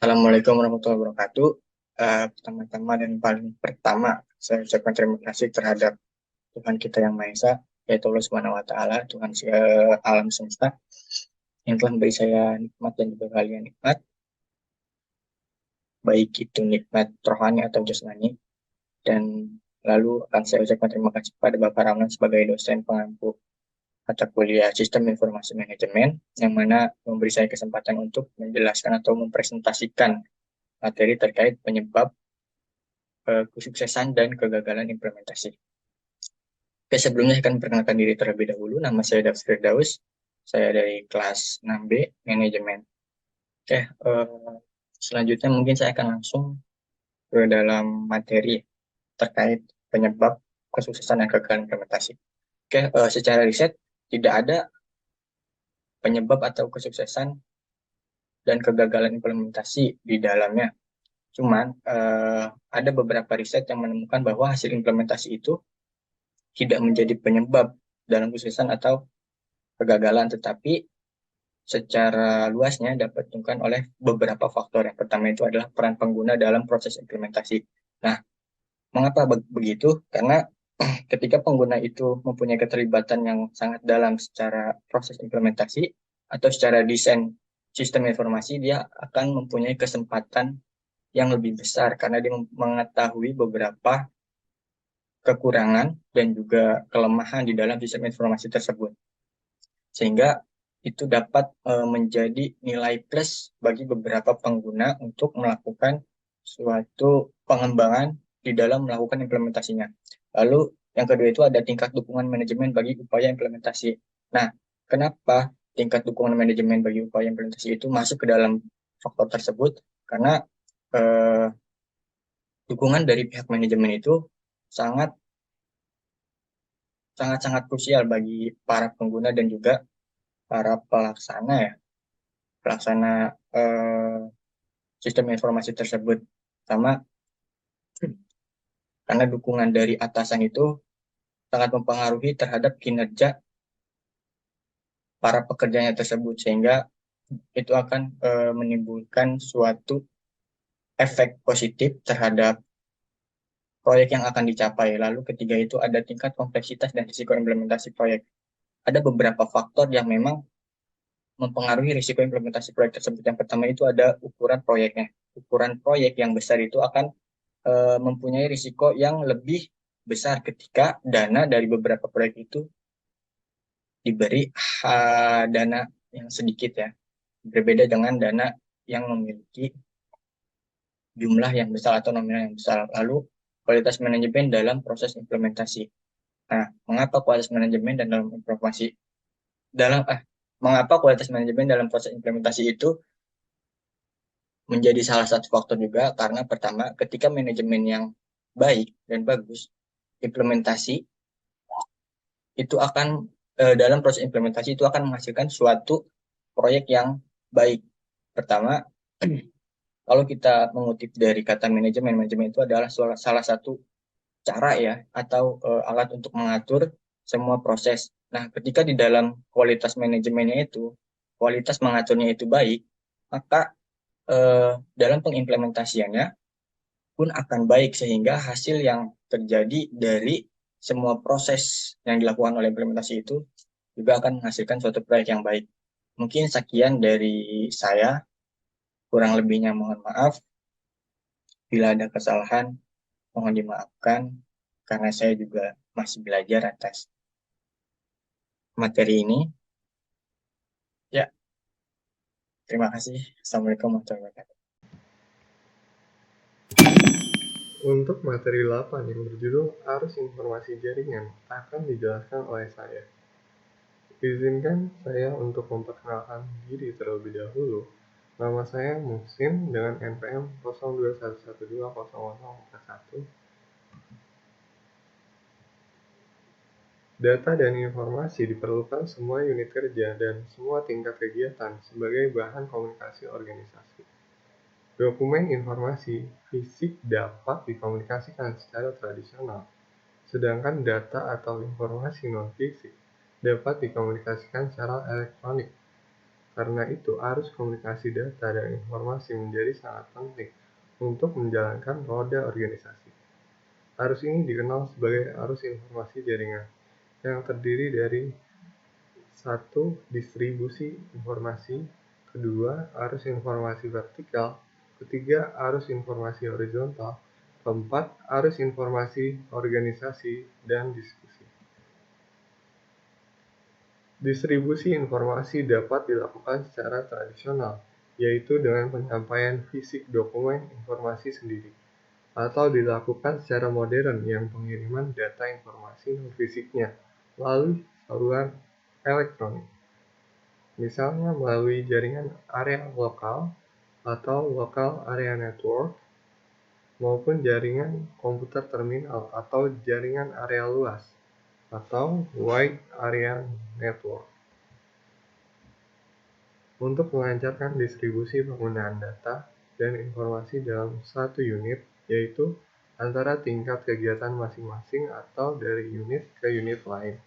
Assalamualaikum warahmatullahi wabarakatuh. Pertama-tama dan paling pertama, saya ucapkan terima kasih terhadap Tuhan kita yang Maha Esa, yaitu Allah Subhanahu wa Ta'ala, Tuhan alam semesta, yang telah memberi saya nikmat dan juga kalian nikmat, baik itu nikmat rohani atau jasmani. Dan lalu akan saya ucapkan terima kasih kepada Bapak Ramlan sebagai dosen pengampu mata kuliah Sistem Informasi Manajemen, yang mana memberi saya kesempatan untuk menjelaskan atau mempresentasikan materi terkait penyebab kesuksesan dan kegagalan implementasi. Oke, sebelumnya saya akan memperkenalkan diri terlebih dahulu. Nama saya David Firdaus. Saya dari kelas 6B, Manajemen. Oke, selanjutnya mungkin saya akan langsung ke dalam materi terkait penyebab kesuksesan dan kegagalan implementasi. Oke, secara riset tidak ada penyebab atau kesuksesan dan kegagalan implementasi di dalamnya. Cuman ada beberapa riset yang menemukan bahwa hasil implementasi itu tidak menjadi penyebab dalam kesuksesan atau kegagalan, tetapi secara luasnya dapat ditentukan oleh beberapa faktor. Yang pertama itu adalah peran pengguna dalam proses implementasi. Nah, mengapa begitu? Karena ketika pengguna itu mempunyai keterlibatan yang sangat dalam secara proses implementasi atau secara desain sistem informasi, dia akan mempunyai kesempatan yang lebih besar karena dia mengetahui beberapa kekurangan dan juga kelemahan di dalam sistem informasi tersebut. Sehingga itu dapat menjadi nilai plus bagi beberapa pengguna untuk melakukan suatu pengembangan di dalam melakukan implementasinya. Lalu yang kedua itu ada tingkat dukungan manajemen bagi upaya implementasi. Nah, kenapa tingkat dukungan manajemen bagi upaya implementasi itu masuk ke dalam faktor tersebut? Karena eh, dukungan dari pihak manajemen itu sangat sangat sangat krusial bagi para pengguna dan juga para pelaksana ya, pelaksana eh, sistem informasi tersebut. Sama karena dukungan dari atasan itu sangat mempengaruhi terhadap kinerja para pekerjanya tersebut, sehingga itu akan menimbulkan suatu efek positif terhadap proyek yang akan dicapai. Lalu ketiga itu ada tingkat kompleksitas dan risiko implementasi proyek. Ada beberapa faktor yang memang mempengaruhi risiko implementasi proyek tersebut. Yang pertama itu ada ukuran proyeknya. Ukuran proyek yang besar itu akan mempunyai risiko yang lebih besar ketika dana dari beberapa proyek itu diberi dana yang sedikit ya. Berbeda dengan dana yang memiliki jumlah yang besar atau nominal yang besar. Lalu kualitas manajemen dalam proses implementasi. Nah, mengapa kualitas manajemen dan dalam informasi dalam mengapa kualitas manajemen dalam proses implementasi itu menjadi salah satu faktor juga? Karena pertama, ketika manajemen yang baik dan bagus, implementasi itu akan dalam proses implementasi itu akan menghasilkan suatu proyek yang baik. Pertama, kalau kita mengutip dari kata manajemen, manajemen itu adalah salah satu cara ya atau alat untuk mengatur semua proses. Nah, ketika di dalam kualitas manajemennya itu, kualitas mengaturnya itu baik, maka dalam pengimplementasiannya pun akan baik sehingga hasil yang terjadi dari semua proses yang dilakukan oleh implementasi itu juga akan menghasilkan suatu proyek yang baik. Mungkin sekian dari saya, kurang lebihnya mohon maaf. Bila ada kesalahan, mohon dimaafkan karena saya juga masih belajar atas materi ini. Ya, terima kasih. Assalamualaikum warahmatullahi wabarakatuh. Untuk materi 8 yang berjudul Arus Informasi Jaringan akan dijelaskan oleh saya. Izinkan saya untuk memperkenalkan diri terlebih dahulu. Nama saya Muhsin dengan NPM 0211200041. Data dan informasi diperlukan semua unit kerja dan semua tingkat kegiatan sebagai bahan komunikasi organisasi. Dokumen informasi fisik dapat dikomunikasikan secara tradisional, sedangkan data atau informasi non-fisik dapat dikomunikasikan secara elektronik. Karena itu, arus komunikasi data dan informasi menjadi sangat penting untuk menjalankan roda organisasi. Arus ini dikenal sebagai arus informasi jaringan, yang terdiri dari 1. Distribusi informasi, 2. Arus informasi vertikal, 3. Arus informasi horizontal, 4. Arus informasi organisasi dan diskusi. Distribusi informasi dapat dilakukan secara tradisional, yaitu dengan penyampaian fisik dokumen informasi sendiri, atau dilakukan secara modern yang pengiriman data informasi non-fisiknya melalui saluran elektronik. Misalnya melalui jaringan area lokal atau local area network, maupun jaringan komputer terminal atau jaringan area luas atau wide area network. Untuk melancarkan distribusi penggunaan data dan informasi dalam satu unit, yaitu antara tingkat kegiatan masing-masing atau dari unit ke unit lain.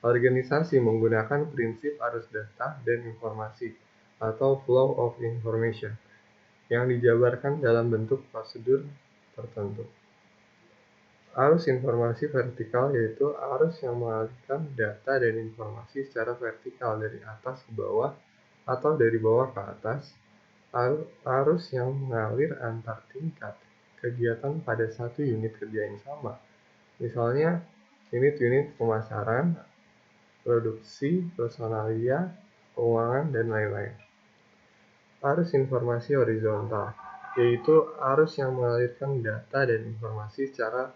Organisasi menggunakan prinsip arus data dan informasi atau flow of information yang dijabarkan dalam bentuk prosedur tertentu. Arus informasi vertikal yaitu arus yang mengalirkan data dan informasi secara vertikal dari atas ke bawah atau dari bawah ke atas. Arus yang mengalir antar tingkat kegiatan pada satu unit kerja yang sama. Misalnya unit-unit pemasaran, produksi, personalia, keuangan, dan lain-lain. Arus informasi horizontal yaitu arus yang mengalirkan data dan informasi secara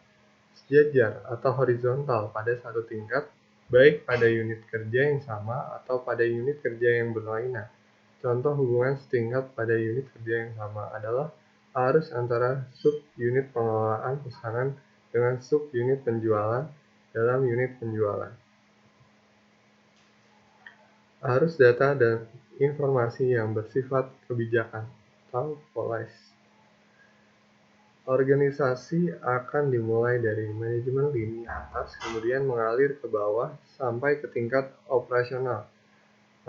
sejajar atau horizontal pada satu tingkat, baik pada unit kerja yang sama atau pada unit kerja yang berlainan. Contoh hubungan setingkat pada unit kerja yang sama adalah arus antara sub-unit pengelolaan pesanan dengan sub-unit penjualan dalam unit penjualan. Arus data dan informasi yang bersifat kebijakan atau policy. Organisasi akan dimulai dari manajemen lini atas, kemudian mengalir ke bawah sampai ke tingkat operasional.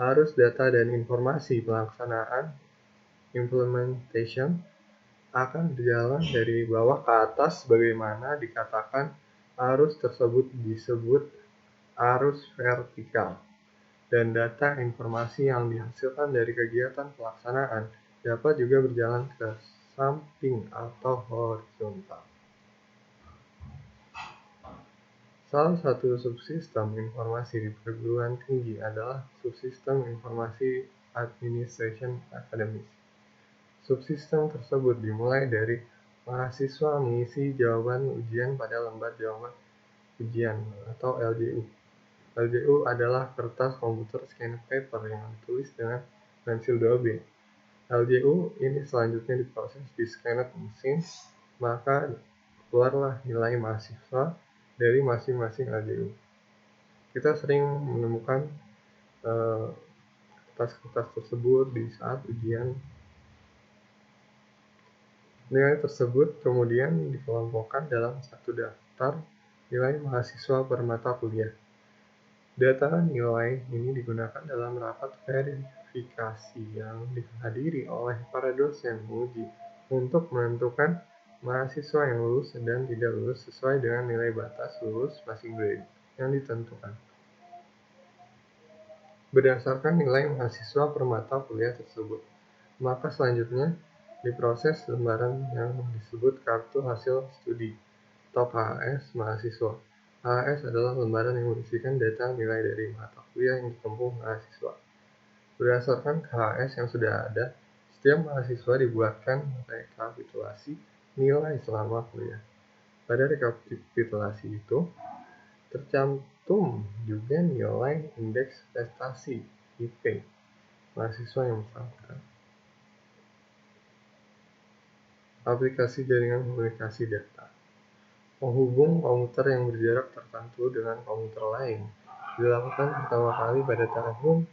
Arus data dan informasi pelaksanaan implementation akan berjalan dari bawah ke atas, sebagaimana dikatakan arus tersebut disebut arus vertikal. Dan data informasi yang dihasilkan dari kegiatan pelaksanaan dapat juga berjalan ke samping atau horizontal. Salah satu subsistem informasi di perguruan tinggi adalah subsistem informasi administration akademis. Subsistem tersebut dimulai dari mahasiswa mengisi jawaban ujian pada lembar jawaban ujian atau LJU. LJU adalah kertas komputer scan paper yang ditulis dengan pensil 2B. LJU ini selanjutnya diproses di scanner mesin, maka keluarlah nilai mahasiswa dari masing-masing LJU. Kita sering menemukan kertas-kertas tersebut di saat ujian. Nilai tersebut kemudian dikelompokkan dalam satu daftar nilai mahasiswa per mata kuliah. Data nilai ini digunakan dalam rapat verifikasi yang dihadiri oleh para dosen menguji untuk menentukan mahasiswa yang lulus dan tidak lulus sesuai dengan nilai batas lulus masing grade yang ditentukan. Berdasarkan nilai mahasiswa per mata kuliah tersebut, maka selanjutnya diproses lembaran yang disebut kartu hasil studi atau KHS mahasiswa. KHS adalah lembaran yang berisikan data nilai dari mata kuliah yang ditempuh mahasiswa. Berdasarkan KHS yang sudah ada, setiap mahasiswa dibuatkan rekapitulasi nilai selama kuliah. Pada rekapitulasi itu, tercantum juga nilai indeks prestasi IP mahasiswa yang bersangkutan. Aplikasi jaringan komunikasi data. Menghubung komputer yang berjarak tertentu dengan komputer lain dilakukan pertama kali pada tahun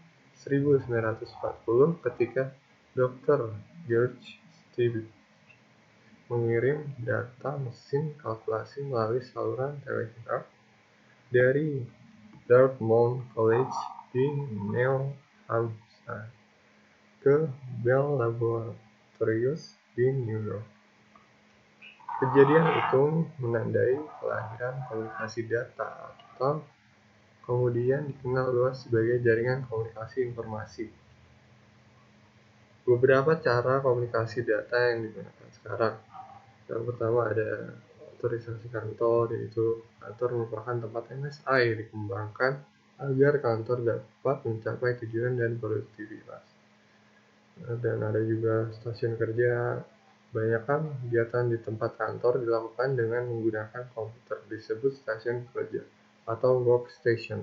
1940 ketika Dr. George Stibitz mengirim data mesin kalkulasi melalui saluran telegraf dari Dartmouth College di New Hampshire ke Bell Laboratories di New York. Kejadian itu menandai kelahiran komunikasi data atau kemudian dikenal luas sebagai jaringan komunikasi informasi. Beberapa cara komunikasi data yang digunakan sekarang. Yang pertama ada otorisasi kantor, yaitu kantor merupakan tempat MSI dikembangkan agar kantor dapat mencapai tujuan dan produktivitas. Dan ada juga stasiun kerja. Kebanyakan kegiatan di tempat kantor dilakukan dengan menggunakan komputer, disebut stasiun kerja atau workstation.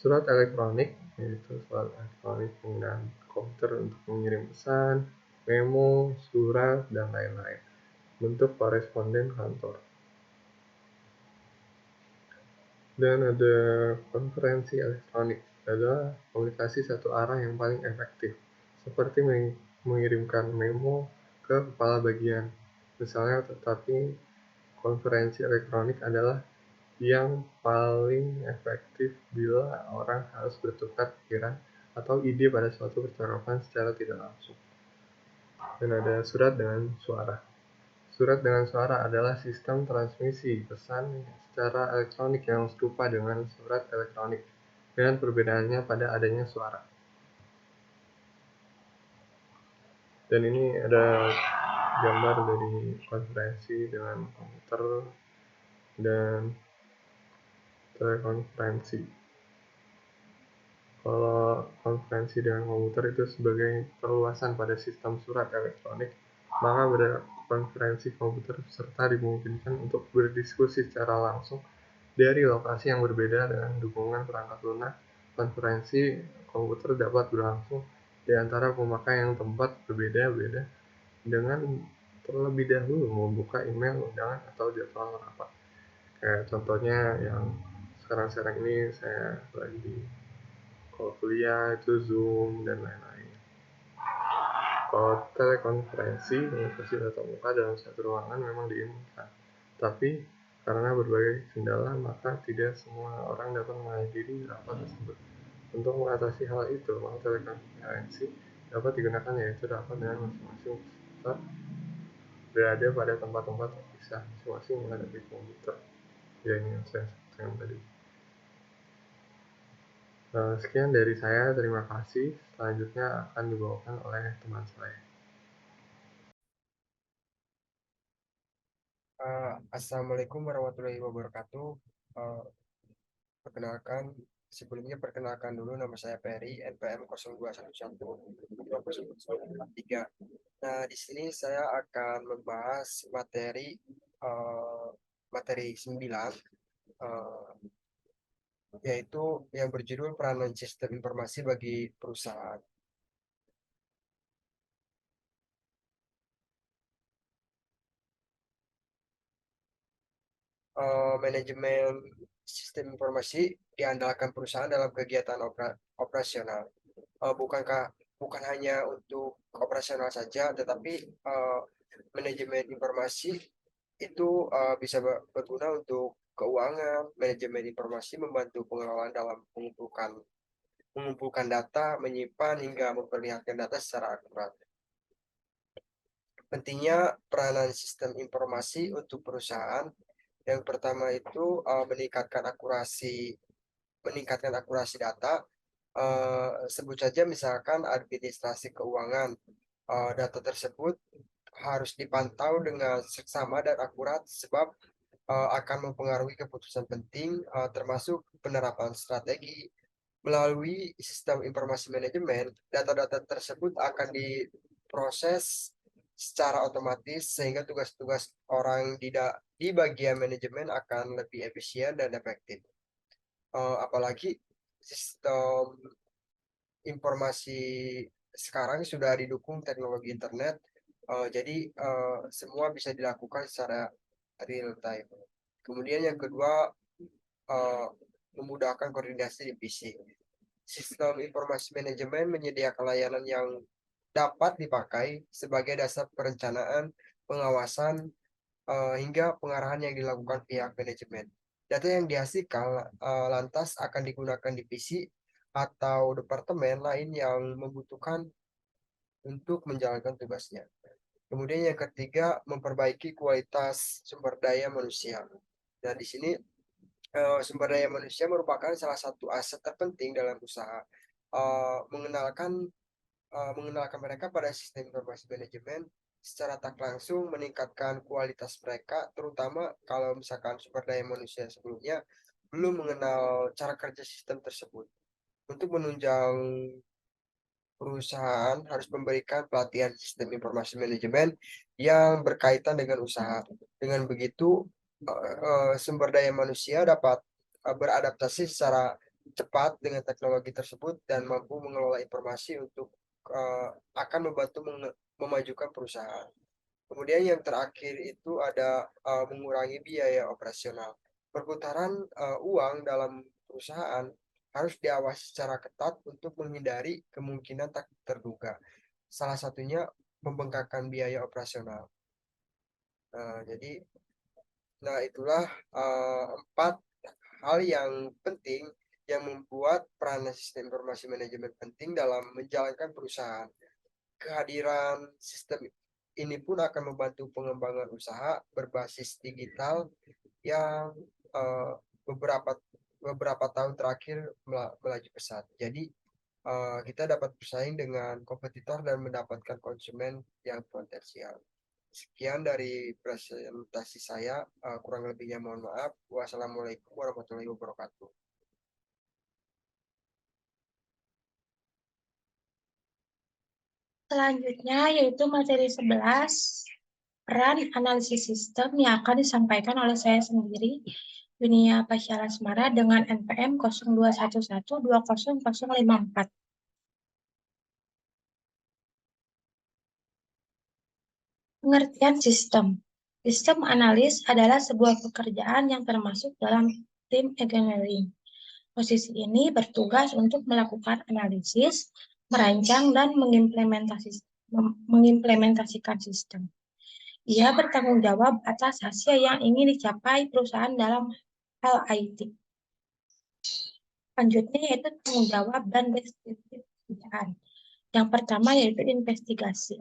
Surat elektronik, yaitu surat elektronik penggunaan komputer untuk mengirim pesan, memo, surat, dan lain-lain. Bentuk koresponden kantor. Dan ada konferensi elektronik, adalah komunikasi satu arah yang paling efektif, seperti mengirimkan memo ke kepala bagian. Misalnya, tetapi konferensi elektronik adalah yang paling efektif bila orang harus bertukar pikiran atau ide pada suatu percakapan secara tidak langsung. Dan ada surat dengan suara. Surat dengan suara adalah sistem transmisi pesan secara elektronik yang serupa dengan surat elektronik, dengan perbedaannya pada adanya suara. Dan ini ada gambar dari konferensi dengan komputer dan telekonferensi. Kalau konferensi dengan komputer itu sebagai perluasan pada sistem surat elektronik, maka pada konferensi komputer peserta dimungkinkan untuk berdiskusi secara langsung dari lokasi yang berbeda dengan dukungan perangkat lunak. Konferensi komputer dapat berlangsung di antara pemakai yang tempat berbeda-beda dengan terlebih dahulu membuka email undangan atau jadwal rapat. Kayak contohnya yang sekarang ini saya lagi kalau kuliah itu Zoom dan lain-lain. Kalau telekonferensi, komunikasi tatap muka dalam satu ruangan memang diinginkan. Tapi karena berbagai kendala, maka tidak semua orang dapat menghadiri rapat tersebut. Untuk mengatasi hal itu, maka telekonferensi dapat digunakan, yaitu rapat dengan masing-masing peserta berada pada tempat-tempat terpisah, masing-masing menghadapi komputer. Ya, ini yang saya sampaikan tadi. Sekian dari saya, terima kasih. Selanjutnya akan dibawakan oleh teman saya. Assalamualaikum warahmatullahi wabarakatuh. Uh, perkenalkan dulu, nama saya Peri, NPM 0211 Nah, di sini saya akan membahas materi 9, uh, yaitu yang berjudul peranan sistem informasi bagi perusahaan. Manajemen sistem informasi diandalkan perusahaan dalam kegiatan operasional. Bukan hanya untuk operasional saja, tetapi manajemen informasi itu bisa berguna untuk keuangan. Manajemen informasi membantu pengelolaan dalam mengumpulkan data, menyimpan hingga memperlihatkan data secara akurat. Pentingnya peranan sistem informasi untuk perusahaan. Yang pertama itu meningkatkan akurasi data. Sebut saja misalkan administrasi keuangan. Data tersebut harus dipantau dengan seksama dan akurat, sebab akan mempengaruhi keputusan penting, termasuk penerapan strategi. Melalui sistem informasi manajemen, data-data tersebut akan diproses secara otomatis, sehingga tugas-tugas orang di bagian manajemen akan lebih efisien dan efektif. Apalagi sistem informasi sekarang sudah didukung teknologi internet, jadi semua bisa dilakukan secara real time. Kemudian yang kedua, memudahkan koordinasi divisi. Sistem informasi manajemen menyediakan layanan yang dapat dipakai sebagai dasar perencanaan, pengawasan, hingga pengarahan yang dilakukan pihak manajemen. Data yang dihasilkan lantas akan digunakan divisi atau departemen lain yang membutuhkan untuk menjalankan tugasnya. Kemudian yang ketiga, memperbaiki kualitas sumber daya manusia. Dan di sini sumber daya manusia merupakan salah satu aset terpenting dalam usaha. Mengenalkan mereka pada sistem informasi manajemen secara tak langsung meningkatkan kualitas mereka, terutama kalau misalkan sumber daya manusia sebelumnya belum mengenal cara kerja sistem tersebut. Untuk menunjang perusahaan harus memberikan pelatihan sistem informasi manajemen yang berkaitan dengan usaha. Dengan begitu, sumber daya manusia dapat beradaptasi secara cepat dengan teknologi tersebut dan mampu mengelola informasi untuk akan membantu memajukan perusahaan. Kemudian yang terakhir itu ada mengurangi biaya operasional. Perputaran uang dalam perusahaan harus diawasi secara ketat untuk menghindari kemungkinan tak terduga. Salah satunya pembengkakan biaya operasional. Jadi, itulah 4 hal yang penting yang membuat peran sistem informasi manajemen penting dalam menjalankan perusahaan. Kehadiran sistem ini pun akan membantu pengembangan usaha berbasis digital yang beberapa tahun terakhir melaju pesat. Jadi kita dapat bersaing dengan kompetitor dan mendapatkan konsumen yang potensial. Sekian dari presentasi saya, kurang lebihnya mohon maaf. Wassalamualaikum warahmatullahi wabarakatuh. Selanjutnya yaitu materi 11, peran analisis sistem yang akan disampaikan oleh saya sendiri, Yunia Pasyala Asmara dengan NPM 0211200054. Pengertian sistem. Sistem analis adalah sebuah pekerjaan yang termasuk dalam tim engineering. Posisi ini bertugas untuk melakukan analisis, merancang, dan mengimplementasikan sistem. Ia bertanggung jawab atas hasil yang ingin dicapai perusahaan dalam hal IT. Selanjutnya yaitu tanggung jawab dan deskripsi pekerjaan. Yang pertama yaitu investigasi.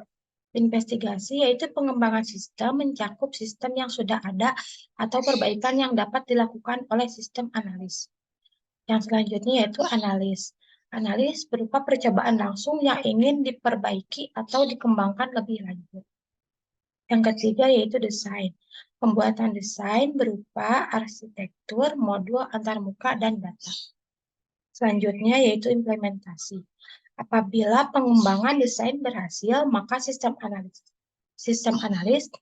Investigasi yaitu pengembangan sistem mencakup sistem yang sudah ada atau perbaikan yang dapat dilakukan oleh sistem analis. Yang selanjutnya yaitu analis. Analis berupa percobaan langsung yang ingin diperbaiki atau dikembangkan lebih lanjut. Yang ketiga yaitu desain. Pembuatan desain berupa arsitektur, modul antarmuka, dan data. Selanjutnya yaitu implementasi. Apabila pengembangan desain berhasil, maka sistem analis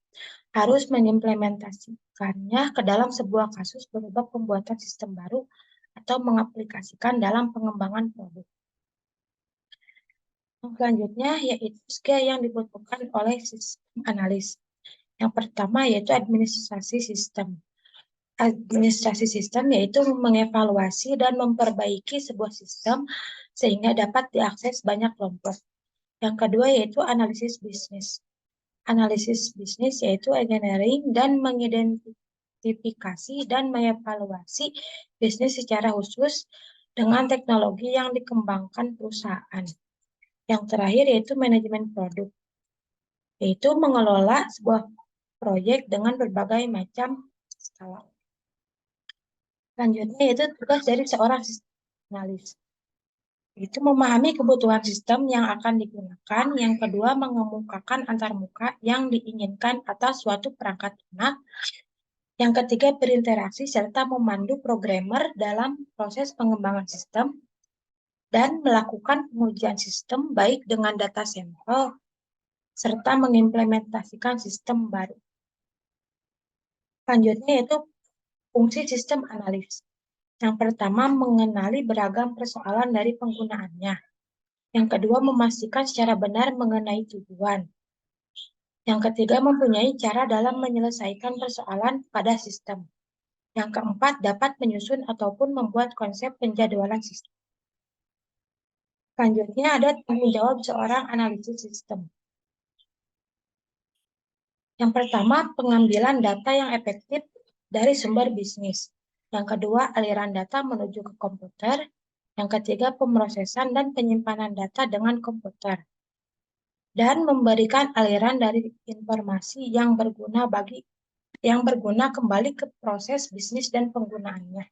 harus mengimplementasikannya ke dalam sebuah kasus berupa pembuatan sistem baru atau mengaplikasikan dalam pengembangan produk. Selanjutnya yaitu skill yang dibutuhkan oleh sistem analis. Yang pertama yaitu administrasi sistem. Administrasi sistem yaitu mengevaluasi dan memperbaiki sebuah sistem sehingga dapat diakses banyak kelompok. Yang kedua yaitu analisis bisnis. Analisis bisnis yaitu engineering dan mengidentifikasi dan mengevaluasi bisnis secara khusus dengan teknologi yang dikembangkan perusahaan. Yang terakhir yaitu manajemen produk, yaitu mengelola sebuah proyek dengan berbagai macam skala. Selanjutnya yaitu tugas dari seorang sistem analis, itu memahami kebutuhan sistem yang akan digunakan. Yang kedua, mengemukakan antarmuka yang diinginkan atas suatu perangkat lunak. Yang ketiga, berinteraksi serta memandu programmer dalam proses pengembangan sistem dan melakukan pengujian sistem baik dengan data sampel serta mengimplementasikan sistem baru. Selanjutnya yaitu fungsi sistem analis. Yang pertama, mengenali beragam persoalan dari penggunaannya. Yang kedua, memastikan secara benar mengenai tujuan. Yang ketiga, mempunyai cara dalam menyelesaikan persoalan pada sistem. Yang keempat, dapat menyusun ataupun membuat konsep penjadwalan sistem. Selanjutnya ada tanggung jawab seorang analisis sistem. Yang pertama, pengambilan data yang efektif dari sumber bisnis. Yang kedua, aliran data menuju ke komputer. Yang ketiga, pemrosesan dan penyimpanan data dengan komputer. dan memberikan aliran dari informasi yang berguna kembali ke proses bisnis dan penggunaannya.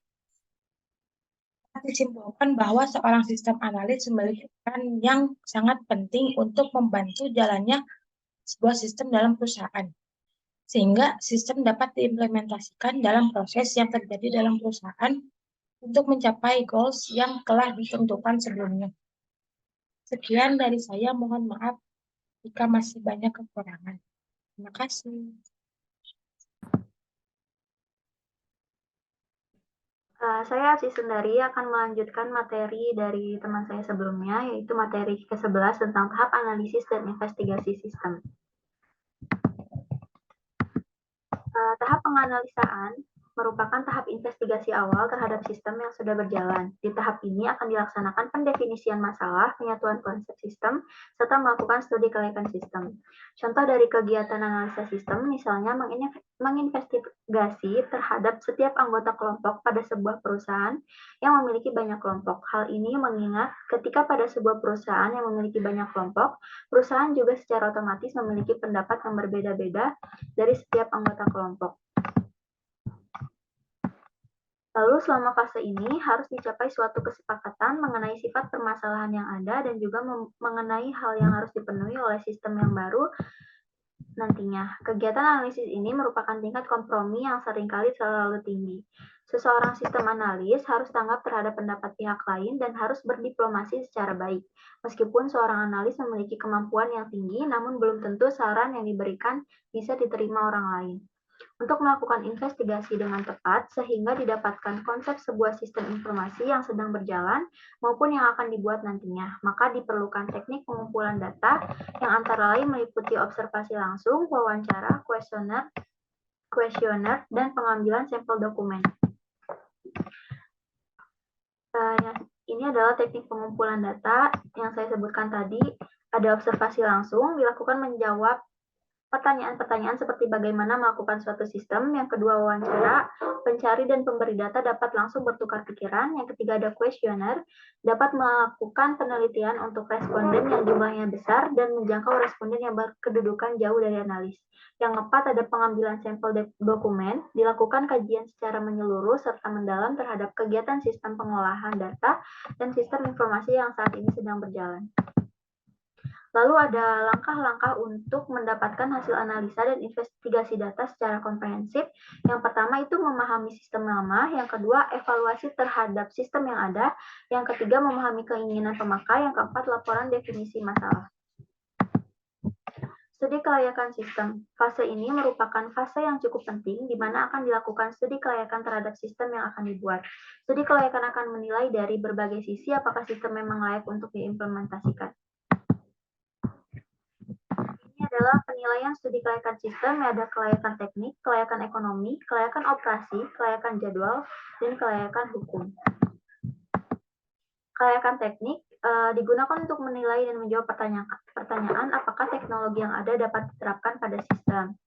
Disimpulkan bahwa seorang sistem analis memiliki peran yang sangat penting untuk membantu jalannya sebuah sistem dalam perusahaan, sehingga sistem dapat diimplementasikan dalam proses yang terjadi dalam perusahaan untuk mencapai goals yang telah ditentukan sebelumnya. Sekian dari saya, mohon maaf jika masih banyak kekurangan. Terima kasih. Saya Arsy Sundari akan melanjutkan materi dari teman saya sebelumnya, yaitu materi ke-11 tentang tahap analisis dan investigasi sistem. Tahap penganalisaan merupakan tahap investigasi awal terhadap sistem yang sudah berjalan. Di tahap ini akan dilaksanakan pendefinisian masalah, penyatuan konsep sistem, serta melakukan studi kelayakan sistem. Contoh dari kegiatan analisa sistem, misalnya menginvestigasi terhadap setiap anggota kelompok pada sebuah perusahaan yang memiliki banyak kelompok. Hal ini mengingat ketika pada sebuah perusahaan yang memiliki banyak kelompok, perusahaan juga secara otomatis memiliki pendapat yang berbeda-beda dari setiap anggota kelompok. Lalu selama fase ini harus dicapai suatu kesepakatan mengenai sifat permasalahan yang ada dan juga mengenai hal yang harus dipenuhi oleh sistem yang baru nantinya. Kegiatan analisis ini merupakan tingkat kompromi yang seringkali selalu tinggi. Seseorang sistem analis harus tanggap terhadap pendapat pihak lain dan harus berdiplomasi secara baik. Meskipun seorang analis memiliki kemampuan yang tinggi, namun belum tentu saran yang diberikan bisa diterima orang lain. Untuk melakukan investigasi dengan tepat sehingga didapatkan konsep sebuah sistem informasi yang sedang berjalan maupun yang akan dibuat nantinya, maka diperlukan teknik pengumpulan data yang antara lain meliputi observasi langsung, wawancara, kuesioner, dan pengambilan sampel dokumen. Ini adalah teknik pengumpulan data yang saya sebutkan tadi. Ada observasi langsung, dilakukan menjawab pertanyaan-pertanyaan seperti bagaimana melakukan suatu sistem. Yang kedua, wawancara, pencari dan pemberi data dapat langsung bertukar pikiran. Yang ketiga, ada kuesioner, dapat melakukan penelitian untuk responden yang jumlahnya besar dan menjangkau responden yang berkedudukan jauh dari analis. Yang keempat, ada pengambilan sampel dokumen, dilakukan kajian secara menyeluruh serta mendalam terhadap kegiatan sistem pengolahan data dan sistem informasi yang saat ini sedang berjalan. Lalu ada langkah-langkah untuk mendapatkan hasil analisa dan investigasi data secara komprehensif. Yang pertama itu memahami sistem lama, yang kedua evaluasi terhadap sistem yang ada, yang ketiga memahami keinginan pemakai, yang keempat laporan definisi masalah. Studi kelayakan sistem. Fase ini merupakan fase yang cukup penting di mana akan dilakukan studi kelayakan terhadap sistem yang akan dibuat. Studi kelayakan akan menilai dari berbagai sisi apakah sistem memang layak untuk diimplementasikan. Ini adalah penilaian studi kelayakan sistem, ada kelayakan teknik, kelayakan ekonomi, kelayakan operasi, kelayakan jadwal, dan kelayakan hukum. Kelayakan teknik digunakan untuk menilai dan menjawab pertanyaan apakah teknologi yang ada dapat diterapkan pada sistem.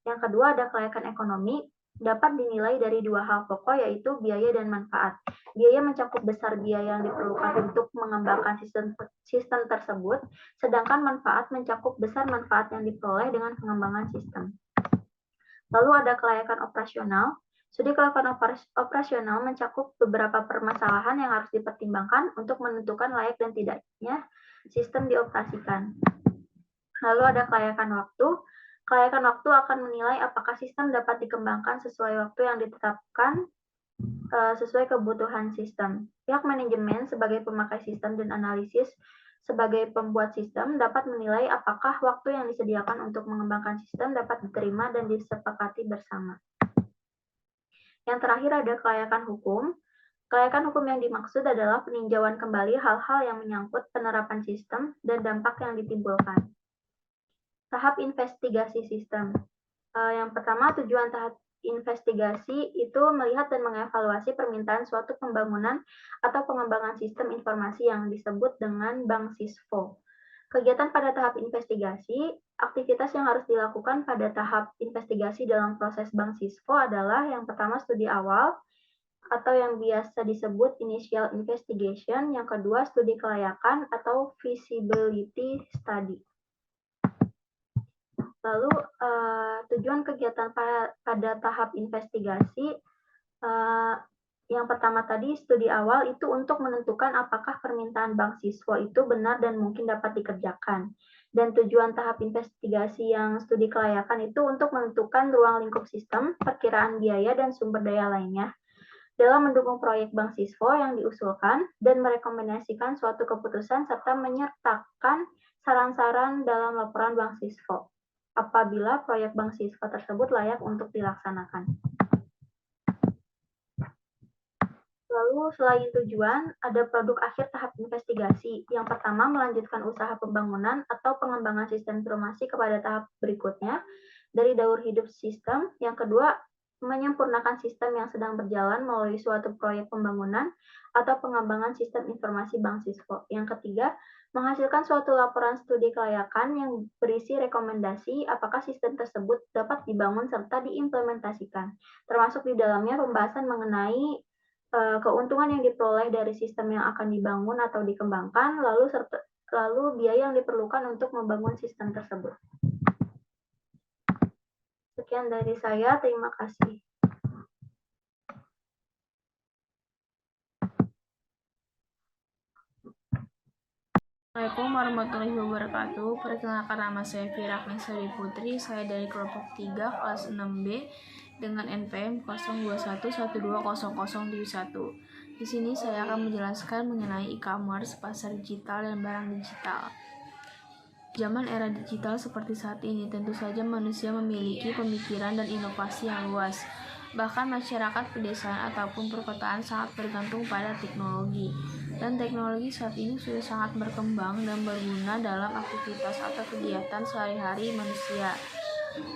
Yang kedua ada kelayakan ekonomi, dapat dinilai dari dua hal pokok yaitu biaya dan manfaat. Biaya mencakup besar biaya yang diperlukan untuk mengembangkan sistem tersebut, sedangkan manfaat mencakup besar manfaat yang diperoleh dengan pengembangan sistem. Lalu ada kelayakan operasional. Studi kelayakan operasional mencakup beberapa permasalahan yang harus dipertimbangkan untuk menentukan layak dan tidaknya sistem dioperasikan. Lalu ada kelayakan waktu. Kelayakan waktu akan menilai apakah sistem dapat dikembangkan sesuai waktu yang ditetapkan sesuai kebutuhan sistem. Pihak manajemen sebagai pemakai sistem dan analisis sebagai pembuat sistem dapat menilai apakah waktu yang disediakan untuk mengembangkan sistem dapat diterima dan disepakati bersama. Yang terakhir ada kelayakan hukum. Kelayakan hukum yang dimaksud adalah peninjauan kembali hal-hal yang menyangkut penerapan sistem dan dampak yang ditimbulkan. Tahap investigasi sistem. Yang pertama, tujuan tahap investigasi itu melihat dan mengevaluasi permintaan suatu pembangunan atau pengembangan sistem informasi yang disebut dengan Bank Sisfo. Kegiatan pada tahap investigasi, aktivitas yang harus dilakukan pada tahap investigasi dalam proses Bank Sisfo adalah yang pertama studi awal atau yang biasa disebut initial investigation, yang kedua studi kelayakan atau feasibility study. Lalu tujuan kegiatan pada tahap investigasi, yang pertama tadi studi awal itu untuk menentukan apakah permintaan bank siswa itu benar dan mungkin dapat dikerjakan. Dan tujuan tahap investigasi yang studi kelayakan itu untuk menentukan ruang lingkup sistem, perkiraan biaya, dan sumber daya lainnya dalam mendukung proyek bank siswa yang diusulkan dan merekomendasikan suatu keputusan serta menyertakan saran-saran dalam laporan bank siswa apabila proyek bank siswa tersebut layak untuk dilaksanakan. Lalu selain tujuan, ada produk akhir tahap investigasi. Yang pertama, melanjutkan usaha pembangunan atau pengembangan sistem informasi kepada tahap berikutnya dari daur hidup sistem. Yang kedua, menyempurnakan sistem yang sedang berjalan melalui suatu proyek pembangunan atau pengembangan sistem informasi bank siswa. Yang ketiga, menghasilkan suatu laporan studi kelayakan yang berisi rekomendasi apakah sistem tersebut dapat dibangun serta diimplementasikan, termasuk di dalamnya pembahasan mengenai keuntungan yang diperoleh dari sistem yang akan dibangun atau dikembangkan, lalu biaya yang diperlukan untuk membangun sistem tersebut. Sekian dari saya, terima kasih. Assalamualaikum warahmatullahi wabarakatuh. Perkenalkan, nama saya Fira Agnesari Putri. Saya dari kelompok 3 kelas 6B dengan NPM 0211200071. Di sini saya akan menjelaskan mengenai e-commerce, pasar digital, dan barang digital. Zaman era digital seperti saat ini, tentu saja manusia memiliki pemikiran dan inovasi yang luas. Bahkan masyarakat pedesaan ataupun perkotaan sangat bergantung pada teknologi. Dan teknologi saat ini sudah sangat berkembang dan berguna dalam aktivitas atau kegiatan sehari-hari manusia.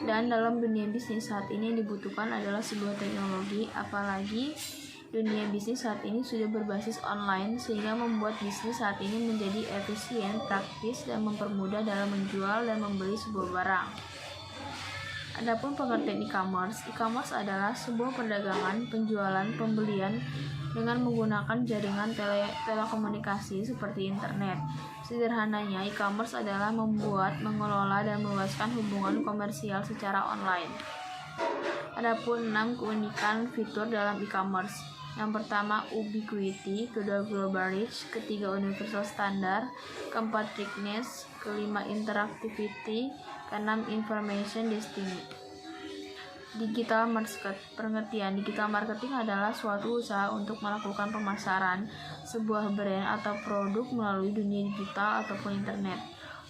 Dan dalam dunia bisnis saat ini yang dibutuhkan adalah sebuah teknologi, apalagi dunia bisnis saat ini sudah berbasis online sehingga membuat bisnis saat ini menjadi efisien, praktis, dan mempermudah dalam menjual dan membeli sebuah barang. Adapun pengertian e-commerce adalah sebuah perdagangan, penjualan, pembelian dengan menggunakan jaringan telekomunikasi seperti internet. Sederhananya, e-commerce adalah membuat, mengelola, dan meluaskan hubungan komersial secara online. Adapun 6 keunikan fitur dalam e-commerce. Yang pertama, ubiquity, kedua global reach, ketiga universal standard, keempat richness, kelima interactivity, keenam information destiny. Digital market. Pengertian digital marketing adalah suatu usaha untuk melakukan pemasaran sebuah brand atau produk melalui dunia digital ataupun internet.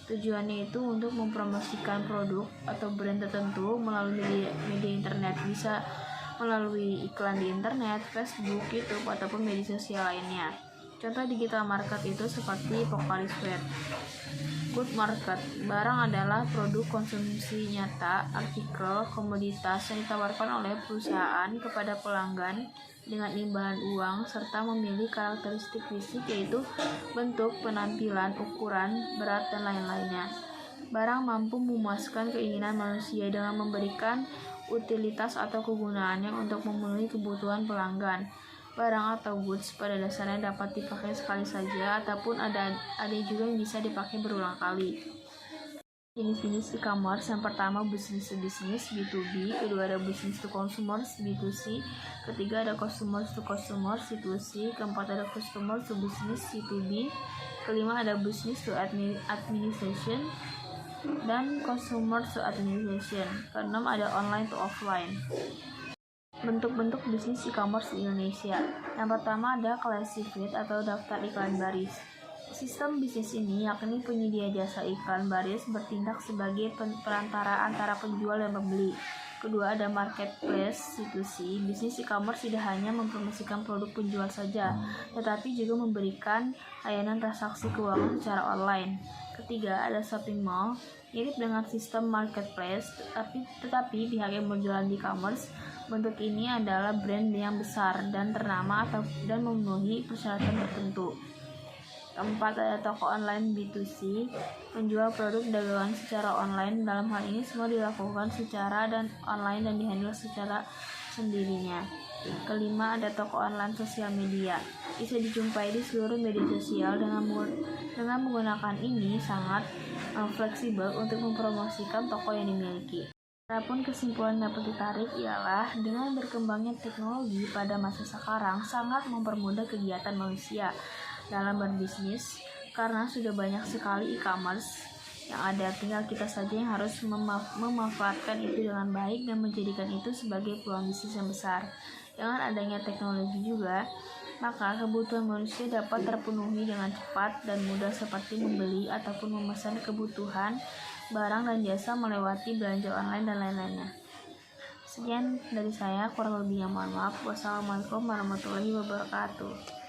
Tujuannya itu untuk mempromosikan produk atau brand tertentu melalui media internet, bisa melalui iklan di internet, Facebook, YouTube, ataupun media sosial lainnya. Contoh digital market itu seperti Pocalisware. Good market. Barang adalah produk konsumsi nyata, artikel, komoditas yang ditawarkan oleh perusahaan kepada pelanggan dengan imbalan uang serta memiliki karakteristik fisik yaitu bentuk, penampilan, ukuran, berat, dan lain-lainnya. Barang mampu memuaskan keinginan manusia dengan memberikan utilitas atau kegunaannya untuk memenuhi kebutuhan pelanggan. Barang atau goods pada dasarnya dapat dipakai sekali saja ataupun ada juga yang bisa dipakai berulang kali. Jenis-jenis e-commerce, yang pertama business to business B2B, kedua ada business to consumers B2C, ketiga ada customers to consumers C2C, keempat ada customer to business C2B, kelima ada business to administration dan consumer to administration, keenam ada online to offline. Bentuk-bentuk bisnis e-commerce di Indonesia. Yang pertama ada classified atau daftar iklan baris. Sistem bisnis ini yakni penyedia jasa iklan baris bertindak sebagai perantara antara penjual dan pembeli. Kedua ada marketplace C2C. Bisnis e-commerce tidak hanya mempromosikan produk penjual saja, tetapi juga memberikan layanan transaksi keuangan secara online. Ketiga ada shopping mall. Mirip dengan sistem marketplace, tetapi pihak yang berjualan di e-commerce. Bentuk ini adalah brand yang besar dan ternama dan memenuhi persyaratan tertentu. Keempat ada toko online B2C, penjual produk dagangan secara online. Dalam hal ini semua dilakukan secara dan online dan dihandle secara sendirinya. Kelima ada toko online sosial media. bisa dijumpai di seluruh media sosial. Dengan menggunakan ini sangat fleksibel untuk mempromosikan toko yang dimiliki. Adapun kesimpulan yang dapat ditarik ialah dengan berkembangnya teknologi pada masa sekarang sangat mempermudah kegiatan manusia dalam berbisnis karena sudah banyak sekali e-commerce yang ada, tinggal kita saja yang harus memanfaatkan itu dengan baik dan menjadikan itu sebagai peluang bisnis yang besar. Dengan adanya teknologi juga, maka kebutuhan manusia dapat terpenuhi dengan cepat dan mudah seperti membeli ataupun memesan kebutuhan, barang dan jasa melewati belanja online dan lain-lainnya. Sekian dari saya, kurang lebihnya mohon maaf. Wassalamualaikum warahmatullahi wabarakatuh.